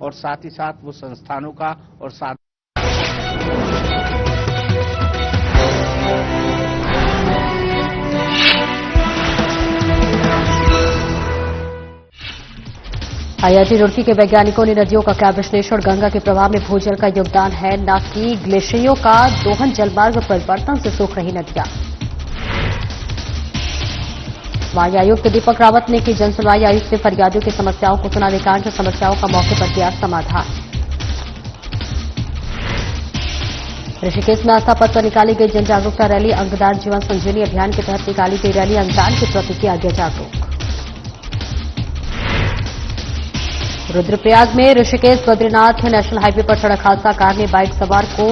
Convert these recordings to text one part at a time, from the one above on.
और साथ ही साथ वो संस्थानों का और साथ आईआईटी रुड़की के वैज्ञानिकों ने नदियों का किया विश्लेषण। गंगा के प्रवाह में भूजल का योगदान है, न कि ग्लेशियरों का दोहन। जलमार्ग परिवर्तन से सूख रही नदियां। वायु आयुक्त दीपक रावत ने की जनसुनवाई। आयुक्त ने फरियादियों की समस्याओं को सुना। अधिकांश समस्याओं का मौके पर किया समाधान। ऋषिकेश में आस्था पथ पर निकाली गई जन जागरूकता रैली। अंगदान जीवन संजीवनी अभियान के तहत निकाली गई रैली। अंगदान के प्रति किया गया जागरूक। रुद्रप्रयाग में ऋषिकेश बद्रीनाथ नेशनल हाईवे पर सड़क हादसा। कार ने बाइक सवार को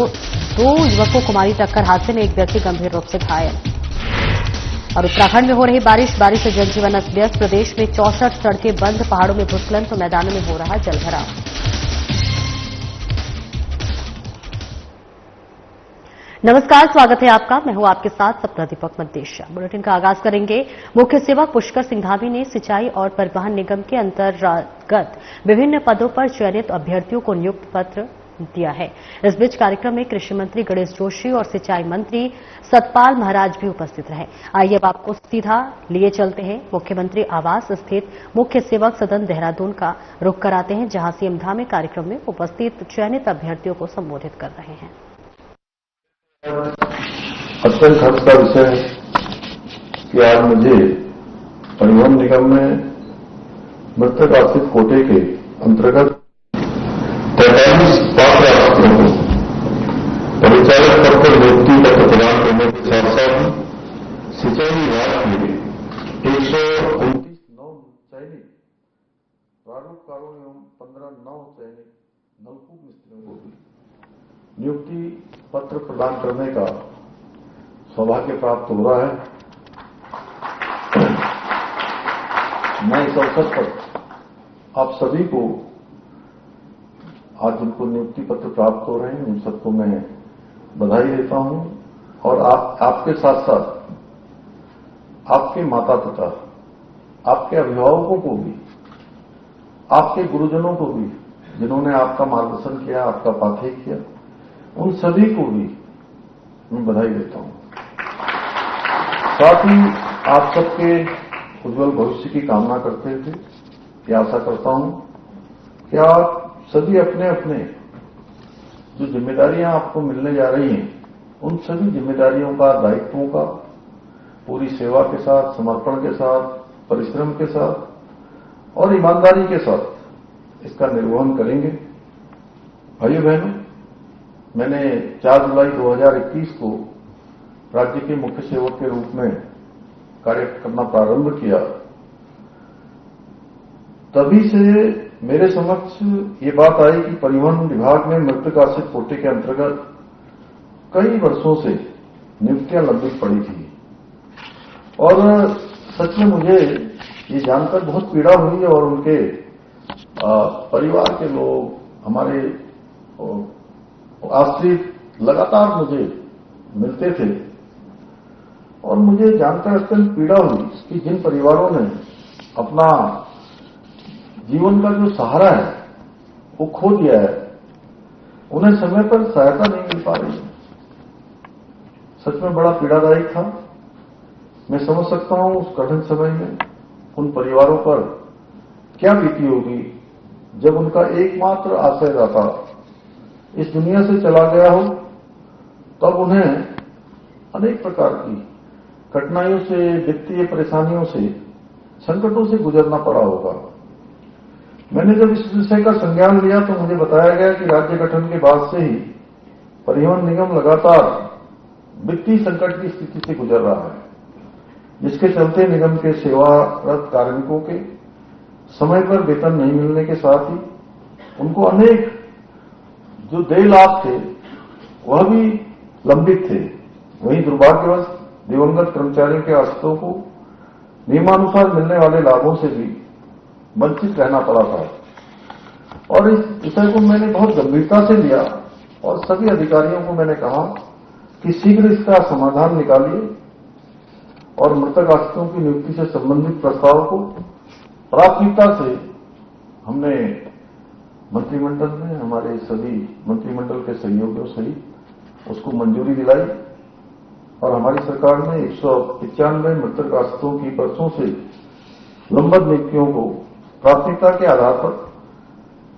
2 युवकों को मारी टक्कर। हादसे में एक व्यक्ति गंभीर रूप से घायल। और उत्तराखंड में हो रही बारिश से जनजीवन अस्त व्यस्त। प्रदेश में 64 सड़कें बंद। पहाड़ों में भूस्खलन तो मैदानों में हो रहा जलभराव। नमस्कार, स्वागत है आपका। मैं हूं आपके साथ सप्ताह दीपक मद्देशिया। बुलेटिन का आगाज करेंगे। मुख्य सेवक पुष्कर सिंह धामी ने सिंचाई और परिवहन निगम के अंतर्गत विभिन्न पदों पर चयनित अभ्यर्थियों को नियुक्ति पत्र दिया है। इस बीच कार्यक्रम में कृषि मंत्री गणेश जोशी और सिंचाई मंत्री सतपाल महाराज भी उपस्थित रहे। आइए अब आपको सीधा लिए चलते हैं मुख्यमंत्री आवास स्थित मुख्य सेवक सदन देहरादून का रुख कराते हैं, जहां सीएम धामी कार्यक्रम में उपस्थित चयनित अभ्यर्थियों को संबोधित कर रहे हैं। अत्यंत हर्ष का विषय है कि आज मुझे परिवहन निगम में मृतक आश्रित कोटे के अंतर्गत 43 पात्र आश्रितों को परिचालक पद पर नियुक्ति पत्र प्रदान करने के साथ साथ सिंचाई विभाग के 129 चयनित प्रारूपकारों एवं 15 नव चयनित नलकूप मिस्त्रियों को भी नियुक्ति पत्र प्रदान करने का सौभाग्य प्राप्त हो रहा है। मैं इस अवसर पर आप सभी को आज जिनको नियुक्ति पत्र प्राप्त हो रहे हैं उन सबको मैं बधाई देता हूं और आपके साथ साथ आपके माता पिता, आपके अभिभावकों को भी, आपके गुरुजनों को भी जिन्होंने आपका मार्गदर्शन किया, आपका पाथेय किया, उन सभी को भी मैं बधाई देता हूं। साथ ही आप सबके उज्जवल भविष्य की कामना करते हुए ये आशा करता हूं कि आप सभी अपने अपने जो जिम्मेदारियां आपको मिलने जा रही हैं उन सभी जिम्मेदारियों का, दायित्वों का पूरी सेवा के साथ, समर्पण के साथ, परिश्रम के साथ और ईमानदारी के साथ इसका निर्वहन करेंगे। भाइयों बहनों, मैंने 4 जुलाई 2021 को राज्य के मुख्य सेवक के रूप में कार्य करना प्रारंभ किया। तभी से मेरे समक्ष ये बात आई कि परिवहन विभाग में मृतक आश्रित कोटे के अंतर्गत कई वर्षों से नियुक्तियां लंबित पड़ी थी और सच में मुझे ये जानकर बहुत पीड़ा हुई और उनके परिवार के लोग, हमारे आश्रित लगातार मुझे मिलते थे और मुझे जानकर अत्यंत पीड़ा हुई कि जिन परिवारों ने अपना जीवन का जो सहारा है वो खो दिया है, उन्हें समय पर सहायता नहीं मिल पा रही। सच में बड़ा पीड़ादायक था। मैं समझ सकता हूं उस कठिन समय में उन परिवारों पर क्या बीती होगी जब उनका एकमात्र आश्रयदाता इस दुनिया से चला गया हो। तब उन्हें अनेक प्रकार की कठिनाइयों से, वित्तीय परेशानियों से, संकटों से गुजरना पड़ा होगा। मैंने जब इस विषय का संज्ञान लिया तो मुझे बताया गया कि राज्य गठन के बाद से ही परिवहन निगम लगातार वित्तीय संकट की स्थिति से गुजर रहा है, जिसके चलते निगम के सेवारत कार्मिकों के समय पर वेतन नहीं मिलने के साथ ही उनको अनेक जो देय लाभ थे वह भी लंबित थे। वहीं दुर्भाग्यवश दिवंगत कर्मचारियों के आश्रितों को नियमानुसार मिलने वाले लाभों से भी वंचित रहना पड़ा था और इस विषय को मैंने बहुत गंभीरता से लिया और सभी अधिकारियों को मैंने कहा कि शीघ्र इसका समाधान निकालिए और मृतक आश्रितों की नियुक्ति से संबंधित प्रस्ताव को प्राथमिकता से हमने मंत्रिमंडल ने हमारे सभी मंत्रिमंडल के सहयोगियों सहित उसको मंजूरी दिलाई और हमारी सरकार ने 195 मृतक आश्रितों की बरसों से लंबित नियुक्तियों को प्राथमिकता के आधार पर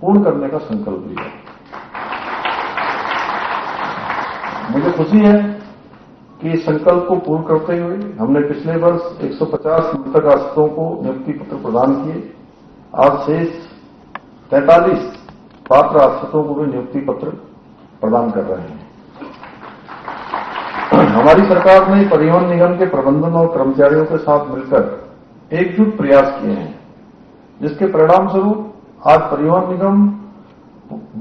पूर्ण करने का संकल्प लिया। मुझे खुशी है कि इस संकल्प को पूर्ण करते हुए हमने पिछले वर्ष 150 मृतक आश्रितों को नियुक्ति पत्र प्रदान किए। आज शेष 43 पात्र आश्रितों को भी नियुक्ति पत्र प्रदान कर रहे हैं। हमारी सरकार ने परिवहन निगम के प्रबंधन और कर्मचारियों के साथ मिलकर एकजुट प्रयास किए हैं, जिसके परिणाम स्वरूप आज परिवहन निगम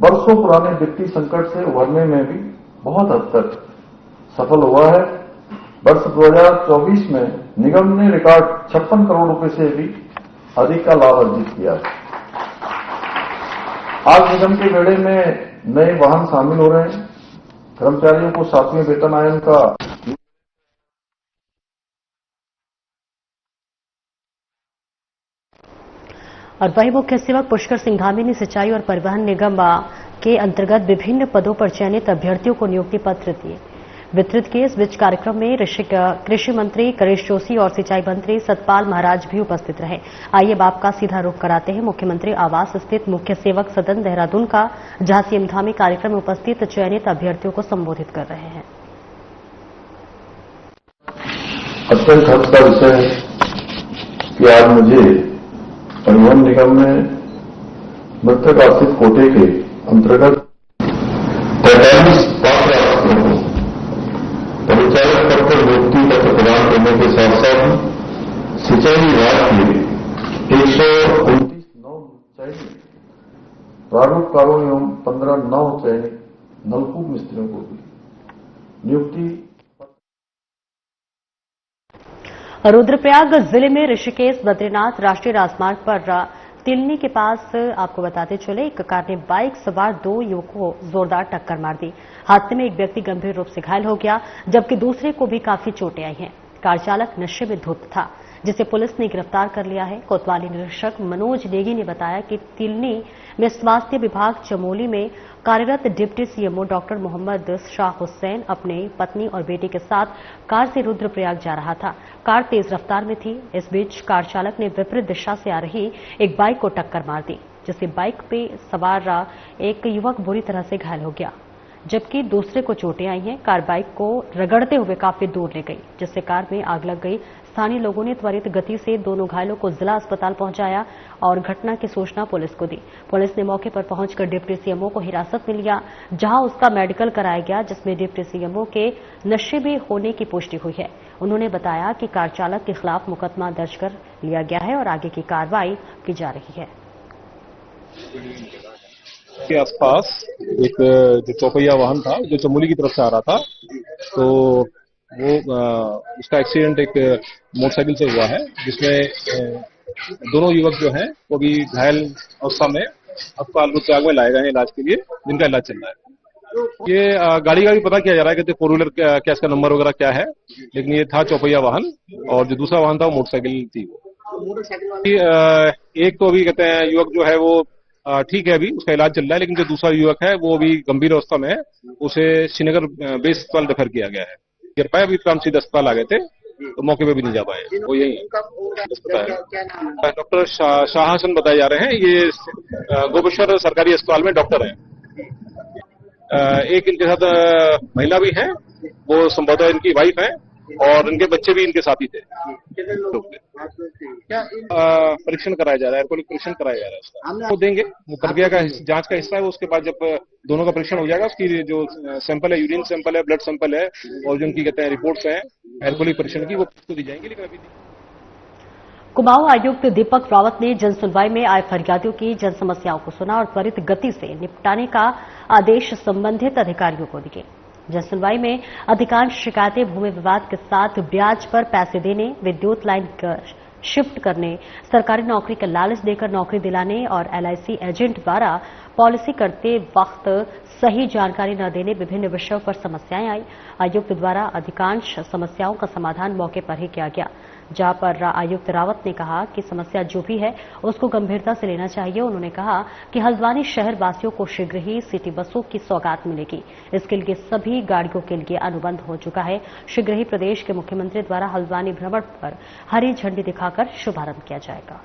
वर्षों पुराने वित्तीय संकट से उभरने में भी बहुत हद तक सफल हुआ है। वर्ष 2024 में निगम ने रिकॉर्ड 56 करोड़ रुपए से भी अधिक का लाभ अर्जित किया है। आज निगम के बेड़े में नए वाहन शामिल हो रहे हैं। कर्मचारियों को 7वें वेतन आयोग का और वही मुख्य सेवक पुष्कर सिंह धामी ने सिंचाई और परिवहन निगम के अंतर्गत विभिन्न पदों पर चयनित अभ्यर्थियों को नियुक्ति पत्र दिए वितरित किए। इस बीच कार्यक्रम में कृषि मंत्री करेश जोशी और सिंचाई मंत्री सतपाल महाराज भी उपस्थित रहे। आइए अब आपका सीधा रुख कराते हैं मुख्यमंत्री आवास स्थित मुख्य सेवक सदन देहरादून का, जहां सीएम धामी कार्यक्रम में उपस्थित चयनित अभ्यर्थियों को संबोधित कर रहे हैं। अत्यंत हर्ष का विषय है कि आज मुझे परिवहन निगम में मृतक आश्रित कोटे के अंतर्गत 43 पात्र आश्रितों को परिचालक पद पर नियुक्ति पत्र प्रदान करने के साथ साथ सिंचाई विभाग के 129 चयनित प्रारूप कारों एवं 15 नव चयनित नलकूप मिस्त्रियों को भी नियुक्ति। रुद्रप्रयाग जिले में ऋषिकेश बद्रीनाथ राष्ट्रीय राजमार्ग पर तिलनी के पास आपको बताते चले एक कार ने बाइक सवार 2 युवकों को जोरदार टक्कर मार दी। हादसे में एक व्यक्ति गंभीर रूप से घायल हो गया, जबकि दूसरे को भी काफी चोटें आई हैं। कार चालक नशे में धुत था, जिसे पुलिस ने गिरफ्तार कर लिया है। कोतवाली निरीक्षक मनोज नेगी ने बताया कि तिलनी में स्वास्थ्य विभाग चमोली में कार्यरत deputy CMO doctor Mohammad Shah Hussain अपने पत्नी और बेटे के साथ कार से रुद्रप्रयाग जा रहा था। कार तेज रफ्तार में थी। इस बीच कार चालक ने विपरीत दिशा से आ रही एक बाइक को टक्कर मार दी, जिससे बाइक पे सवार एक युवक बुरी तरह से घायल हो गया, जबकि दूसरे को चोटें आई हैं। कार बाइक को रगड़ते हुए काफी दूर ले गई, जिससे कार में आग लग गई। स्थानीय लोगों ने त्वरित गति से दोनों घायलों को जिला अस्पताल पहुंचाया और घटना की सूचना पुलिस को दी। पुलिस ने मौके पर पहुंचकर डिप्टी सीएमओ को हिरासत में लिया, जहां उसका मेडिकल कराया गया, जिसमें डिप्टी सीएमओ के नशे में होने की पुष्टि हुई है। उन्होंने बताया कि कार चालक के खिलाफ मुकदमा दर्ज कर लिया गया है और आगे की कार्रवाई की जा रही है। के आसपास एक जो चौपहिया वाहन था जो चमोली की तरफ से आ रहा था, तो वो उसका एक्सीडेंट एक मोटरसाइकिल से हुआ है, जिसमें दोनों युवक जो हैं वो भी घायल अवस्था में अस्पताल रुद्रप्रयाग में लाए गए हैं इलाज के लिए, जिनका इलाज चल रहा है। ये गाड़ी का भी पता किया जा रहा है कि 4 व्हीलर क्या इसका नंबर वगैरह क्या है, लेकिन ये था चौपहिया वाहन और जो दूसरा वाहन था वो मोटरसाइकिल थी। एक तो अभी कहते हैं युवक जो है वो ठीक है, अभी उसका इलाज चल रहा है, लेकिन जो दूसरा युवक है वो अभी गंभीर अवस्था में है, उसे श्रीनगर बेस अस्पताल रेफर किया गया है। गिर पाए अभी काम सीधे अस्पताल आ गए थे, तो मौके पे भी नहीं जा पाए। वो यही डॉक्टर शाह हसन बताए जा रहे हैं, ये गोपेश्वर सरकारी अस्पताल में डॉक्टर हैं। एक इनके साथ महिला भी है, वो संभवतः इनकी वाइफ है, और इनके बच्चे भी इनके साथ ही थे। परीक्षण कराया जा रहा है, एल्कोहलिक परीक्षण कराया जा रहा है उसका, वो देंगे, वो प्रक्रिया का जांच का हिस्सा है। उसके बाद जब दोनों का परीक्षण हो जाएगा, उसकी जो सैंपल है, यूरिन सैंपल है, ब्लड सैंपल है, और जो उनकी कहते हैं रिपोर्ट्स हैं एल्कोहलिक परीक्षण की, वो दी जाएंगी। लेकिन अभी कुमाऊं आयुक्त दीपक रावत ने जन सुनवाई में आए फरियादियों की जन समस्याओं को सुना और त्वरित गति से निपटाने का आदेश संबंधित अधिकारियों को दिए। जन सुनवाई में अधिकांश शिकायतें भूमि विवाद के साथ ब्याज पर पैसे देने, विद्युत लाइन शिफ्ट करने, सरकारी नौकरी का लालच देकर नौकरी दिलाने और एलआईसी एजेंट द्वारा पॉलिसी करते वक्त सही जानकारी न देने विभिन्न विषयों पर समस्याएं आई। आयुक्त द्वारा अधिकांश समस्याओं का समाधान मौके पर ही किया गया, जहां पर आयुक्त रावत ने कहा कि समस्या जो भी है उसको गंभीरता से लेना चाहिए। उन्होंने कहा कि हल्द्वानी शहर वासियों को शीघ्र ही सिटी बसों की सौगात मिलेगी। इसके लिए सभी गाड़ियों के लिए अनुबंध हो चुका है। शीघ्र ही प्रदेश के मुख्यमंत्री द्वारा हल्द्वानी भ्रमण पर हरी झंडी दिखाकर शुभारंभ किया जाएगा।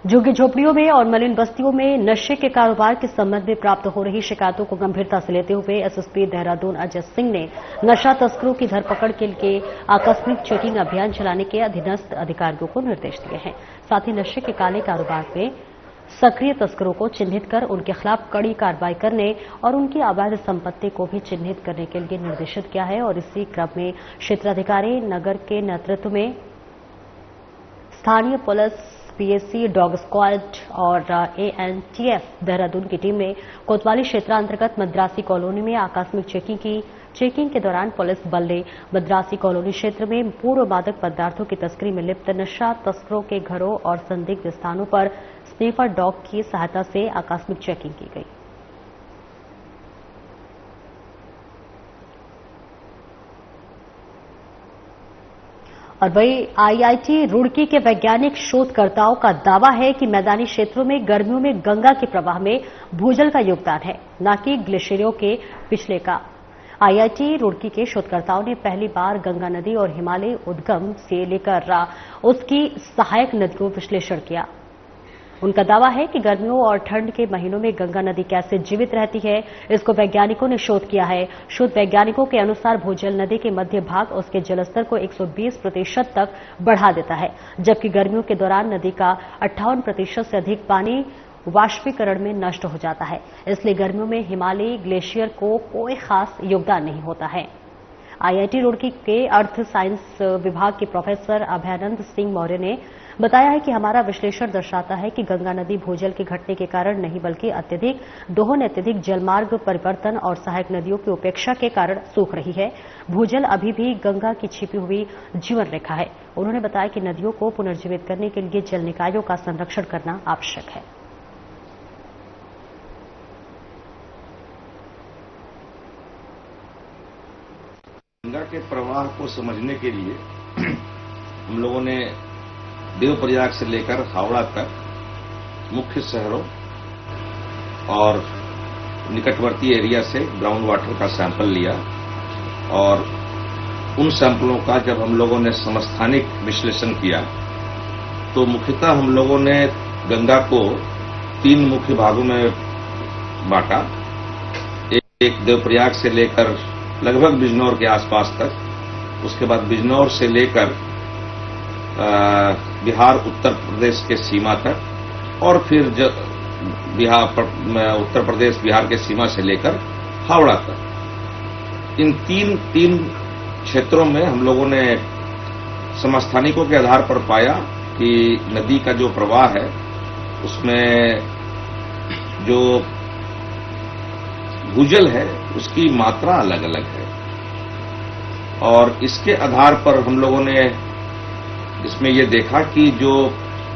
झुग्गी झोपड़ियों में और मलिन बस्तियों में नशे के कारोबार के संबंध में प्राप्त हो रही शिकायतों को गंभीरता से लेते हुए एसएसपी देहरादून अजय सिंह ने नशा तस्करों की धरपकड़ के लिए आकस्मिक चेकिंग अभियान चलाने के अधीनस्थ अधिकारियों को निर्देश दिए हैं। साथ ही नशे के काले कारोबार में सक्रिय तस्करों को चिन्हित कर उनके खिलाफ कड़ी कार्रवाई करने और उनकी अवैध संपत्ति को भी चिन्हित करने के लिए निर्देशित किया है। और इसी क्रम में क्षेत्राधिकारी नगर के नेतृत्व में स्थानीय पुलिस, पीएसी, डॉग स्क्वाड और एएनटीएफ देहरादून की टीम ने कोतवाली क्षेत्रांतर्गत मद्रासी कॉलोनी में आकस्मिक चेकिंग की। चेकिंग के दौरान पुलिस बल ने मद्रासी कॉलोनी क्षेत्र में पूर्व मादक पदार्थों की तस्करी में लिप्त नशा तस्करों के घरों और संदिग्ध स्थानों पर स्नीफर डॉग की सहायता से आकस्मिक चेकिंग की गई। और वही आईआईटी रुड़की के वैज्ञानिक शोधकर्ताओं का दावा है कि मैदानी क्षेत्रों में गर्मियों में गंगा के प्रवाह में भूजल का योगदान है, न कि ग्लेशियरों के पिछले का। आईआईटी रुड़की के शोधकर्ताओं ने पहली बार गंगा नदी और हिमालय उद्गम से लेकर उसकी सहायक नदियों विश्लेषण किया। उनका दावा है कि गर्मियों और ठंड के महीनों में गंगा नदी कैसे जीवित रहती है, इसको वैज्ञानिकों ने शोध किया है। शोध वैज्ञानिकों के अनुसार भूजल नदी के मध्य भाग उसके जलस्तर को 120% तक बढ़ा देता है, जबकि गर्मियों के दौरान नदी का 58% से अधिक पानी वाष्पीकरण में नष्ट हो जाता है। इसलिए गर्मियों में हिमालयी ग्लेशियर को कोई खास योगदान नहीं होता है। आईआईटी रुड़की के अर्थ साइंस विभाग के प्रोफेसर अभयानंद सिंह मौर्य ने बताया है कि हमारा विश्लेषण दर्शाता है कि गंगा नदी भूजल के घटने के कारण नहीं बल्कि अत्यधिक दोहन, अत्यधिक जलमार्ग परिवर्तन और सहायक नदियों की उपेक्षा के कारण सूख रही है। भूजल अभी भी गंगा की छिपी हुई जीवन रेखा है। उन्होंने बताया कि नदियों को पुनर्जीवित करने के लिए जल निकायों का संरक्षण करना आवश्यक है। गंगा के प्रवाह को समझने के लिए हम लोगों ने देवप्रयाग से लेकर हावड़ा तक मुख्य शहरों और निकटवर्ती एरिया से ग्राउंड वाटर का सैंपल लिया और उन सैंपलों का जब हम लोगों ने समस्थानिक विश्लेषण किया तो मुख्यतः हम लोगों ने गंगा को 3 मुख्य भागों में बांटा। एक देवप्रयाग से लेकर लगभग बिजनौर के आसपास तक, उसके बाद बिजनौर से लेकर बिहार उत्तर प्रदेश के सीमा तक और फिर उत्तर प्रदेश बिहार के सीमा से लेकर हावड़ा तक। इन तीन क्षेत्रों में हम लोगों ने समस्थानिकों के आधार पर पाया कि नदी का जो प्रवाह है उसमें जो भूजल है उसकी मात्रा अलग अलग है और इसके आधार पर हम लोगों ने इसमें ये देखा कि जो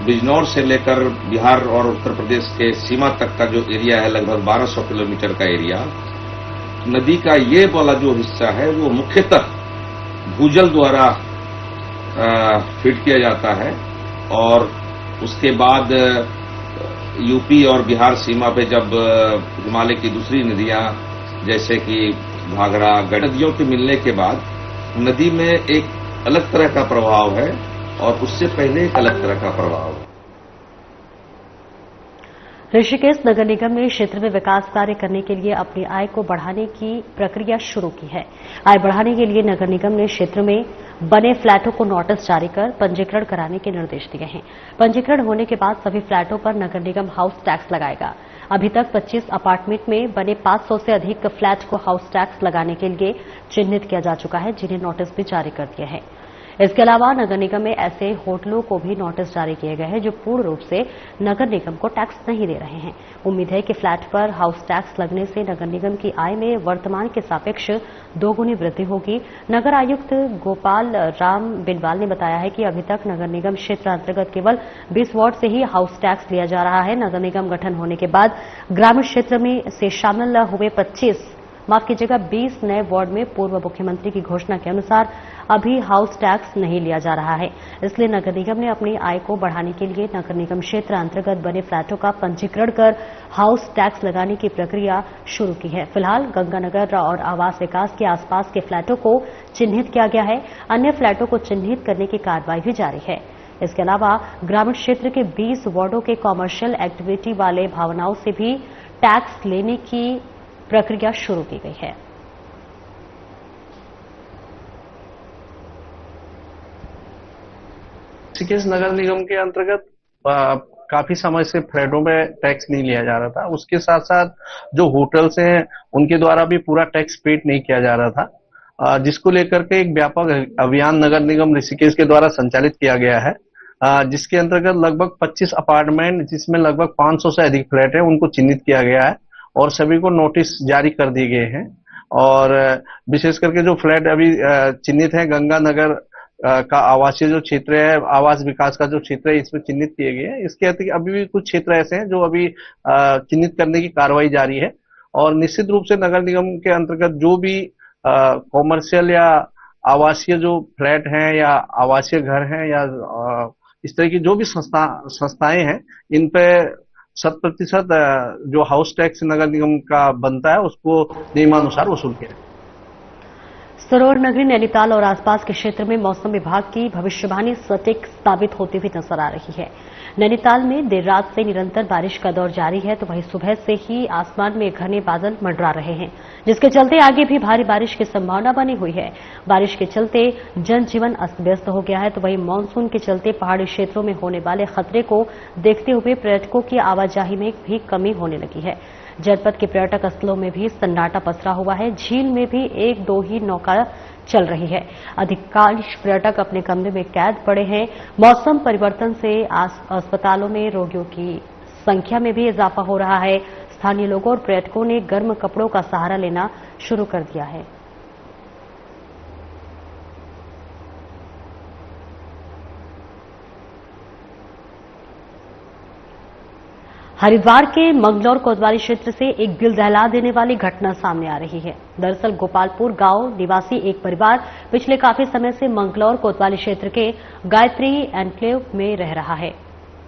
बिजनौर से लेकर बिहार और उत्तर प्रदेश के सीमा तक का जो एरिया है, लगभग 1200 किलोमीटर का एरिया, नदी का ये वाला जो हिस्सा है वो मुख्यतः भूजल द्वारा फीड किया जाता है और उसके बाद यूपी और बिहार सीमा पे जब हिमालय की दूसरी नदियां जैसे कि घाघरा, नदियों के मिलने के बाद नदी में एक अलग तरह का प्रभाव है और उससे पहले एक अलग तरह का प्रभाव है। ऋषिकेश नगर निगम ने क्षेत्र में विकास कार्य करने के लिए अपनी आय को बढ़ाने की प्रक्रिया शुरू की है। आय बढ़ाने के लिए नगर निगम ने क्षेत्र में बने फ्लैटों को नोटिस जारी कर पंजीकरण कराने के निर्देश दिए हैं। पंजीकरण होने के बाद सभी फ्लैटों पर नगर निगम हाउस टैक्स लगाएगा। अभी तक 25 अपार्टमेंट में बने 500 से अधिक फ्लैट को हाउस टैक्स लगाने के लिए चिन्हित किया जा चुका है, जिन्हें नोटिस भी जारी कर दिए हैं। इसके अलावा नगर निगम में ऐसे होटलों को भी नोटिस जारी किए गए हैं जो पूर्ण रूप से नगर निगम को टैक्स नहीं दे रहे हैं। उम्मीद है कि फ्लैट पर हाउस टैक्स लगने से नगर निगम की आय में वर्तमान के सापेक्ष 2 गुनी वृद्धि होगी। नगर आयुक्त गोपाल राम बिनवाल ने बताया है कि अभी तक नगर निगम क्षेत्र अंतर्गत केवल 20 वार्ड से ही हाउस टैक्स लिया जा रहा है। नगर निगम गठन होने के बाद ग्रामीण क्षेत्र में से शामिल हुए 20 नए वार्ड में पूर्व मुख्यमंत्री की घोषणा के अनुसार अभी हाउस टैक्स नहीं लिया जा रहा है। इसलिए नगर निगम ने अपनी आय को बढ़ाने के लिए नगर निगम क्षेत्र अंतर्गत बने फ्लैटों का पंजीकरण कर हाउस टैक्स लगाने की प्रक्रिया शुरू की है। फिलहाल गंगानगर और आवास विकास के आसपास के फ्लैटों को चिन्हित किया गया है। अन्य फ्लैटों को चिन्हित करने की कार्रवाई भी जारी है। इसके अलावा ग्रामीण क्षेत्र के 20 वार्डों के कॉमर्शियल एक्टिविटी वाले भवनों से भी टैक्स लेने की प्रक्रिया शुरू की गई है। ऋषिकेश नगर निगम के अंतर्गत काफी समय से फ्लैटों में टैक्स नहीं लिया जा रहा था। उसके साथ साथ जो होटल्स हैं उनके द्वारा भी पूरा टैक्स पेड नहीं किया जा रहा था, जिसको लेकर के एक व्यापक अभियान नगर निगम ऋषिकेश के द्वारा संचालित किया गया है, जिसके अंतर्गत लगभग 25 अपार्टमेंट जिसमें लगभग 500 से अधिक फ्लैट है उनको चिन्हित किया गया है और सभी को नोटिस जारी कर दिए गए हैं। और विशेष करके जो फ्लैट अभी चिन्हित है गंगानगर का आवासीय जो क्षेत्र है, आवास विकास का जो क्षेत्र है, इसमें चिन्हित किए गए हैं। इसके अतिरिक्त अभी भी कुछ क्षेत्र ऐसे हैं जो अभी चिन्हित करने की कार्रवाई जारी है और निश्चित रूप से नगर निगम के अंतर्गत जो भी कॉमर्शियल या आवासीय जो फ्लैट हैं या आवासीय घर हैं या इस तरह की जो भी संस्थाएं हैं, इन पे 100% जो हाउस टैक्स नगर निगम का बनता है उसको नियमानुसार वसूल किया। सरोवर नगरी नैनीताल और आसपास के क्षेत्र में मौसम विभाग की भविष्यवाणी सटीक साबित होती हुई नजर आ रही है। नैनीताल में देर रात से निरंतर बारिश का दौर जारी है, तो वहीं सुबह से ही आसमान में घने बादल मंडरा रहे हैं, जिसके चलते आगे भी भारी बारिश की संभावना बनी हुई है। बारिश के चलते जनजीवन अस्त व्यस्त हो गया है, तो वहीं मानसून के चलते पहाड़ी क्षेत्रों में होने वाले खतरे को देखते हुए पर्यटकों की आवाजाही में भी कमी होने लगी है। जनपद के पर्यटक स्थलों में भी सन्नाटा पसरा हुआ है। झील में भी 1-2 ही नौका चल रही है। अधिकांश पर्यटक अपने कमरे में कैद पड़े हैं। मौसम परिवर्तन से अस्पतालों में रोगियों की संख्या में भी इजाफा हो रहा है। स्थानीय लोगों और पर्यटकों ने गर्म कपड़ों का सहारा लेना शुरू कर दिया है। हरिद्वार के मंगलौर कोतवाली क्षेत्र से एक दिल दहला देने वाली घटना सामने आ रही है। दरअसल गोपालपुर गांव निवासी एक परिवार पिछले काफी समय से मंगलौर कोतवाली क्षेत्र के गायत्री एन्क्लेव में रह रहा है।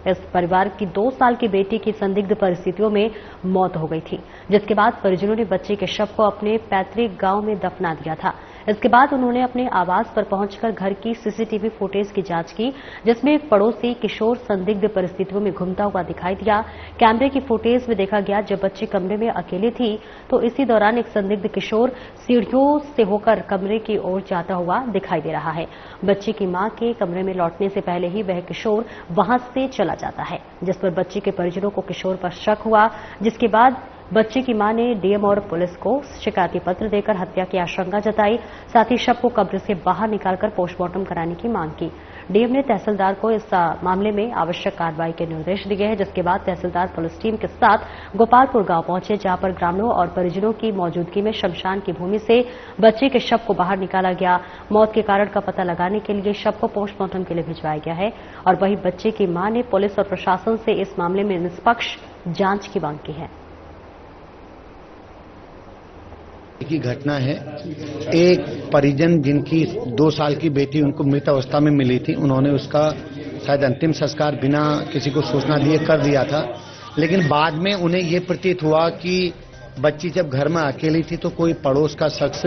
इस परिवार की 2 साल की बेटी की संदिग्ध परिस्थितियों में मौत हो गई थी, जिसके बाद परिजनों ने बच्चे के शव को अपने पैतृक गांव में दफना दिया था। इसके बाद उन्होंने अपने आवास पर पहुंचकर घर की सीसीटीवी फुटेज की जांच की, जिसमें एक पड़ोसी किशोर संदिग्ध परिस्थितियों में घूमता हुआ दिखाई दिया। कैमरे की फुटेज में देखा गया जब बच्ची कमरे में अकेली थी तो इसी दौरान एक संदिग्ध किशोर सीढ़ियों से होकर कमरे की ओर जाता हुआ दिखाई दे रहा है। बच्ची की मां के कमरे में लौटने से पहले ही वह किशोर वहां से चला जाता है, जिस पर बच्ची के परिजनों को किशोर पर शक हुआ, जिसके बाद बच्चे की मां ने डीएम और पुलिस को शिकायती पत्र देकर हत्या की आशंका जताई। साथ ही शव को कब्र से बाहर निकालकर पोस्टमार्टम कराने की मांग की। डीएम ने तहसीलदार को इस मामले में आवश्यक कार्रवाई के निर्देश दिए हैं, जिसके बाद तहसीलदार पुलिस टीम के साथ गोपालपुर गांव पहुंचे, जहां पर ग्रामीणों और परिजनों की मौजूदगी में शमशान की भूमि से बच्चे के शव को बाहर निकाला गया। मौत के कारण का पता लगाने के लिए शव को पोस्टमार्टम के लिए भिजवाया गया है और वहीं बच्चे की मां ने पुलिस और प्रशासन से इस मामले में निष्पक्ष जांच की मांग की है। की घटना है। एक परिजन जिनकी 2 साल की बेटी उनको मृत अवस्था में मिली थी, उन्होंने उसका शायद अंतिम संस्कार बिना किसी को सूचना दिए कर दिया था, लेकिन बाद में उन्हें ये प्रतीत हुआ कि बच्ची जब घर में अकेली थी तो कोई पड़ोस का शख्स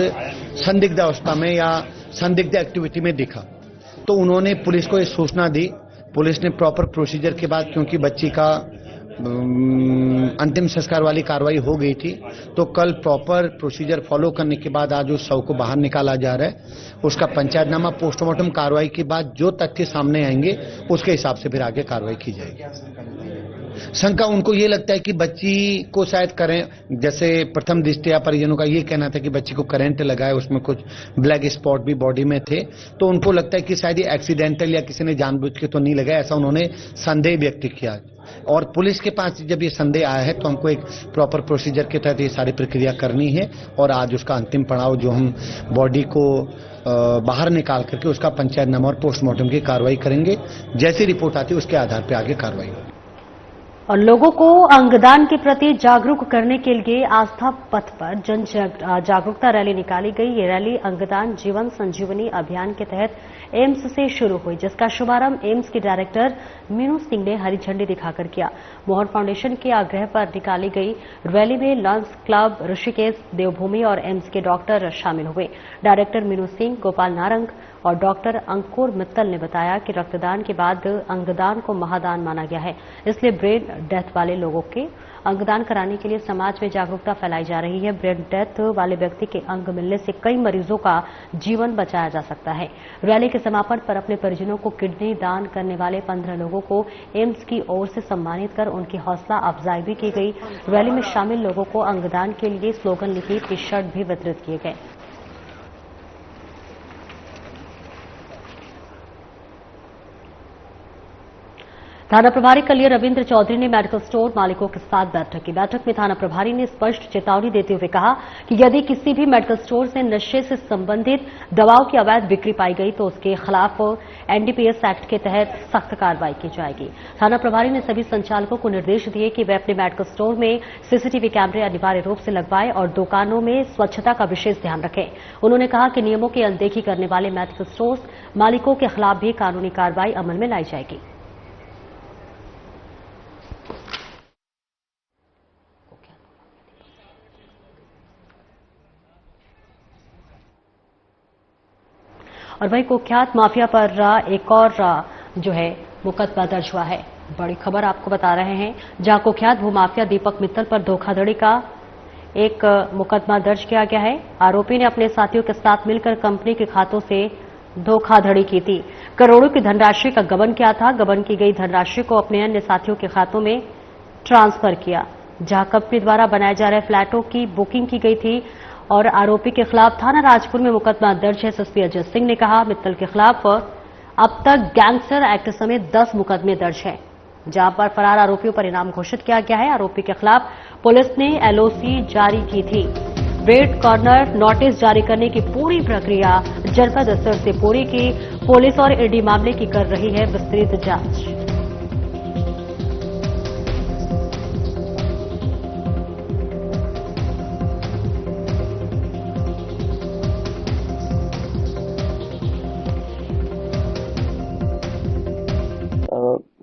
संदिग्ध अवस्था में या संदिग्ध एक्टिविटी में दिखा, तो उन्होंने पुलिस को ये सूचना दी। पुलिस ने प्रॉपर प्रोसीजर के बाद, क्योंकि बच्ची का अंतिम संस्कार वाली कार्रवाई हो गई थी, तो कल प्रॉपर प्रोसीजर फॉलो करने के बाद आज उस शव को बाहर निकाला जा रहा है। उसका पंचायतनामा पोस्टमार्टम कार्रवाई के बाद जो तथ्य सामने आएंगे उसके हिसाब से फिर आगे कार्रवाई की जाएगी। शंका उनको ये लगता है कि बच्ची को शायद करें, जैसे प्रथम दृष्टया परिजनों का ये कहना था कि बच्ची को करंट लगा है, उसमें कुछ ब्लैक स्पॉट भी बॉडी में थे, तो उनको लगता है कि शायद ये एक्सीडेंटल या किसी ने जानबूझ के तो नहीं लगाया, ऐसा उन्होंने संदेह व्यक्त किया। और पुलिस के पास जब ये संदेह आया है तो हमको एक प्रॉपर प्रोसीजर के तहत ये सारी प्रक्रिया करनी है और आज उसका अंतिम पड़ाव जो हम बॉडी को बाहर निकाल करके उसका पंचनामा और पोस्टमार्टम की कार्रवाई करेंगे। जैसी रिपोर्ट आती है उसके आधार पर आगे कार्रवाई होगी। और लोगों को अंगदान के प्रति जागरूक करने के लिए आस्था पथ पर जन जागरूकता रैली निकाली गई। ये रैली अंगदान जीवन संजीवनी अभियान के तहत एम्स से शुरू हुई, जिसका शुभारंभ एम्स के डायरेक्टर मीनू सिंह ने हरी झंडी दिखाकर किया। मोहन फाउंडेशन के आग्रह पर निकाली गई रैली में लॉन्स क्लब, ऋषिकेश, देवभूमि और एम्स के डॉक्टर शामिल हुए। डायरेक्टर मीनू सिंह, गोपाल नारंग और डॉक्टर अंकुर मित्तल ने बताया कि रक्तदान के बाद अंगदान को महादान माना गया है, इसलिए ब्रेन डेथ वाले लोगों के अंगदान कराने के लिए समाज में जागरूकता फैलाई जा रही है। ब्रेन डेथ वाले व्यक्ति के अंग मिलने से कई मरीजों का जीवन बचाया जा सकता है। रैली के समापन पर अपने परिजनों को किडनी दान करने वाले 15 लोगों को एम्स की ओर से सम्मानित कर उनकी हौसला अफजाई भी की गई। रैली में शामिल लोगों को अंगदान के लिए स्लोगन लिखी टी शर्ट भी वितरित किए गए। थाना प्रभारी कलियर रविंद्र चौधरी ने मेडिकल स्टोर मालिकों के साथ बैठक की। बैठक में थाना प्रभारी ने स्पष्ट चेतावनी देते हुए कहा कि यदि किसी भी मेडिकल स्टोर से नशे से संबंधित दवाओं की अवैध बिक्री पाई गई तो उसके खिलाफ एनडीपीएस एक्ट के तहत सख्त कार्रवाई की जाएगी। थाना प्रभारी ने सभी संचालकों को निर्देश दिए कि वे अपने मेडिकल स्टोर में सीसीटीवी कैमरे अनिवार्य रूप से लगवाएं और दुकानों में स्वच्छता का विशेष ध्यान रखें। उन्होंने कहा कि नियमों की अनदेखी करने वाले मेडिकल स्टोर मालिकों के खिलाफ भी कानूनी कार्रवाई अमल में लाई जाएगी। और वही कुख्यात माफिया पर एक और जो है मुकदमा दर्ज हुआ है। बड़ी खबर आपको बता रहे हैं, जहां कुख्यात भूमाफिया दीपक मित्तल पर धोखाधड़ी का एक मुकदमा दर्ज किया गया है। आरोपी ने अपने साथियों के साथ मिलकर कंपनी के खातों से धोखाधड़ी की थी। करोड़ों की धनराशि का गबन किया था। गबन की गई धनराशि को अपने अन्य साथियों के खातों में ट्रांसफर किया। जहां कंपनी द्वारा बनाए जा रहे फ्लैटों की बुकिंग की गई थी और आरोपी के खिलाफ थाना राजपुर में मुकदमा दर्ज है। एसएसपी अजय सिंह ने कहा मित्तल के खिलाफ अब तक गैंगस्टर एक्ट समेत 10 मुकदमे दर्ज हैं, जहां पर फरार आरोपियों पर इनाम घोषित किया गया है। आरोपी के खिलाफ पुलिस ने एलओसी जारी की थी। रेड कॉर्नर नोटिस जारी करने की पूरी प्रक्रिया जनपद स्तर से पूरी की। पुलिस और ईडी मामले की कर रही है विस्तृत जांच।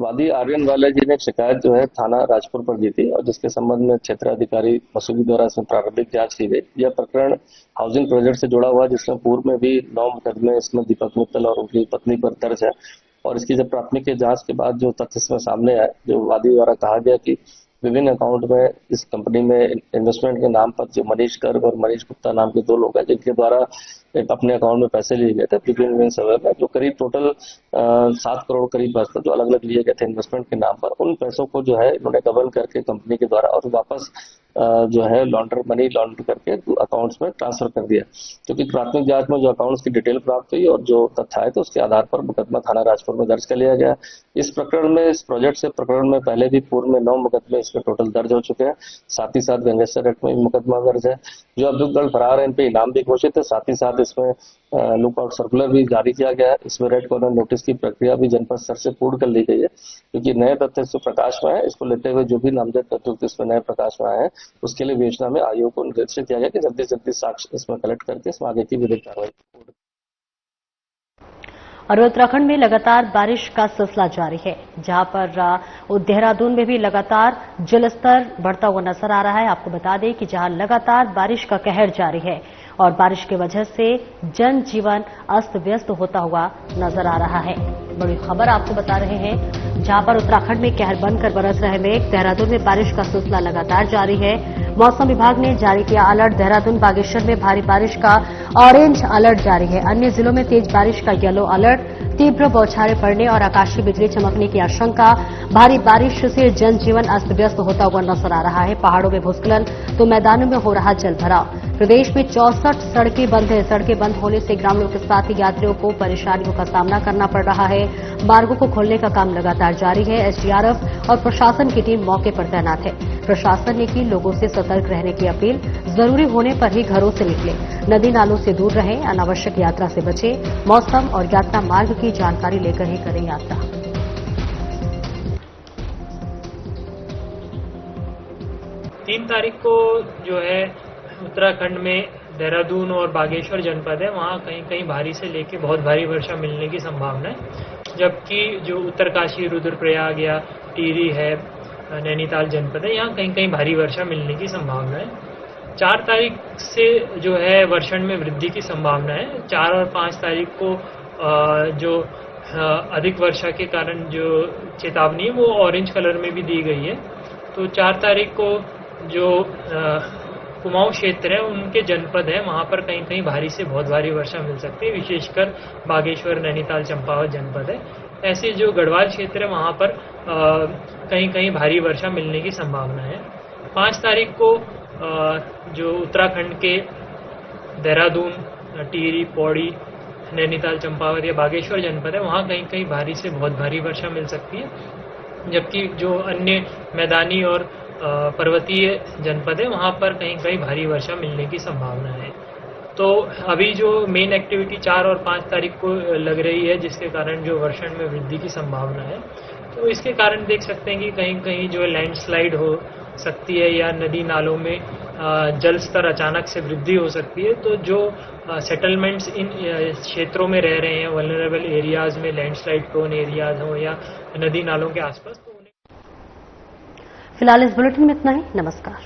वादी आर्यन वाले जी ने एक शिकायत जो है थाना राजपुर पर दी थी और जिसके संबंध में क्षेत्राधिकारी मसूरी द्वारा इसमें प्रारंभिक जांच की गई। यह प्रकरण हाउसिंग प्रोजेक्ट से जुड़ा हुआ, जिसमें पूर्व में भी 9 मुकदमे इसमें दीपक मित्तल और उनकी पत्नी पर दर्ज है। और इसकी जब प्राथमिक जांच के बाद जो तथ्य इसमें सामने आए, जो वादी द्वारा कहा गया कि विभिन्न अकाउंट में इस कंपनी में इन्वेस्टमेंट के नाम पर जो मनीष गर्ग और मनीष गुप्ता नाम के 2 लोग हैं, जिनके द्वारा अपने अकाउंट में पैसे लिए गए थे विभिन्न समय में, जो करीब टोटल 7 करोड़ करीब पैसे जो अलग अलग लिए गए थे इन्वेस्टमेंट के नाम पर, उन पैसों को जो है इन्होंने गबन करके कंपनी के द्वारा और वापस जो है मनी लॉन्ड्र करके अकाउंट्स में ट्रांसफर कर दिया। क्योंकि प्राथमिक जांच में जो अकाउंट्स की डिटेल प्राप्त हुई और जो तथ्य आए, तो उसके आधार पर मुकदमा थाना राजपुर में दर्ज कर लिया गया। इस प्रकरण में, इस प्रोजेक्ट से प्रकरण में पहले भी पूर्व में 9 मुकदमे इसमें टोटल दर्ज हो चुके हैं। साथ ही साथ गैंगस्टर एक्ट में भी मुकदमा दर्ज है। जो अभियुक्त फरार है, इन पे इनाम भी घोषित है। साथ ही साथ इसमें लुकआउट सर्कुलर भी जारी किया गया है। इसमें रेड कॉर्नर नोटिस की प्रक्रिया भी जनपद स्तर से पूर्ण कर ली गई है, क्योंकि नए तथ्य जो प्रकाश में है, इसको लेते हुए जो भी नामजद अभियुक्त इसमें नए प्रकाश में आए हैं, उसके लिए विवेचना में आयोग को निर्देशित किया गया कि जल्दी से जल्दी साक्ष्य इसमें कलेक्ट करके इसमें आगे की विधिक कार्रवाई। और उत्तराखंड में लगातार बारिश का सिलसिला जारी है, जहां पर देहरादून में भी लगातार जलस्तर बढ़ता हुआ नजर आ रहा है। आपको बता दें कि जहां लगातार बारिश का कहर जारी है और बारिश की वजह से जनजीवन अस्त व्यस्त होता हुआ नजर आ रहा है। बड़ी खबर आपको बता रहे हैं, जहां पर उत्तराखंड में कहर बनकर बरस रहे मेघ। देहरादून में बारिश का सिलसिला लगातार जारी है। मौसम विभाग ने जारी किया अलर्ट। देहरादून बागेश्वर में भारी बारिश का ऑरेंज अलर्ट जारी है। अन्य जिलों में तेज बारिश का येलो अलर्ट। तीव्र बौछारें पड़ने और आकाशीय बिजली चमकने की आशंका। भारी बारिश से जनजीवन अस्त व्यस्त होता हुआ नजर आ रहा है। पहाड़ों में भूस्खलन तो मैदानों में हो रहा जलभराव। प्रदेश में 64 सड़कें बंद हैं। सड़कें बंद होने से ग्रामीणों के साथ ही यात्रियों को परेशानियों का सामना करना पड़ रहा है। मार्गों को खोलने का काम लगातार जारी है। एसडीआरएफ और प्रशासन की टीम मौके पर तैनात है। प्रशासन ने की लोगों से सतर्क रहने की अपील। जरूरी होने पर ही घरों से निकले। नदी नालों से दूर रहें। अनावश्यक यात्रा से बचें। मौसम और यात्रा मार्ग की जानकारी लेकर ही करें यात्रा। 3 तारीख को जो है उत्तराखंड में देहरादून और बागेश्वर जनपद है, वहाँ कहीं कहीं भारी से लेकर बहुत भारी वर्षा मिलने की संभावना है। जबकि जो उत्तरकाशी, रुद्रप्रयाग या टिहरी है, नैनीताल जनपद है, यहाँ कहीं कहीं भारी वर्षा मिलने की संभावना है। 4 तारीख से जो है वर्षण में वृद्धि की संभावना है। 4 और 5 तारीख को जो अधिक वर्षा के कारण जो चेतावनी है वो ऑरेंज कलर में भी दी गई है। तो 4 तारीख को जो कुमाऊं क्षेत्र है, उनके जनपद है, वहां पर कहीं कहीं भारी से बहुत भारी वर्षा मिल सकती है। विशेषकर बागेश्वर, नैनीताल, चंपावत जनपद है। ऐसे जो गढ़वाल क्षेत्र है वहां पर कहीं कहीं भारी वर्षा मिलने की संभावना है। 5 तारीख को जो उत्तराखंड के देहरादून, टिहरी, पौड़ी, नैनीताल, चंपावत या बागेश्वर जनपद है, वहां कहीं कहीं भारी से बहुत भारी वर्षा मिल सकती है। जबकि जो अन्य मैदानी और पर्वतीय जनपद है, वहां पर कहीं कहीं भारी वर्षा मिलने की संभावना है। तो अभी जो मेन एक्टिविटी 4 और 5 तारीख को लग रही है, जिसके कारण जो वर्षण में वृद्धि की संभावना है, तो इसके कारण देख सकते हैं कि कहीं कहीं जो लैंडस्लाइड हो सकती है या नदी नालों में जल स्तर अचानक से वृद्धि हो सकती है। तो जो सेटलमेंट्स इन क्षेत्रों में रह रहे हैं, वल्नरेबल एरियाज में, लैंडस्लाइड प्रोन एरियाज हो या नदी नालों के आसपास, तो फिलहाल इस बुलेटिन में इतना ही। नमस्कार।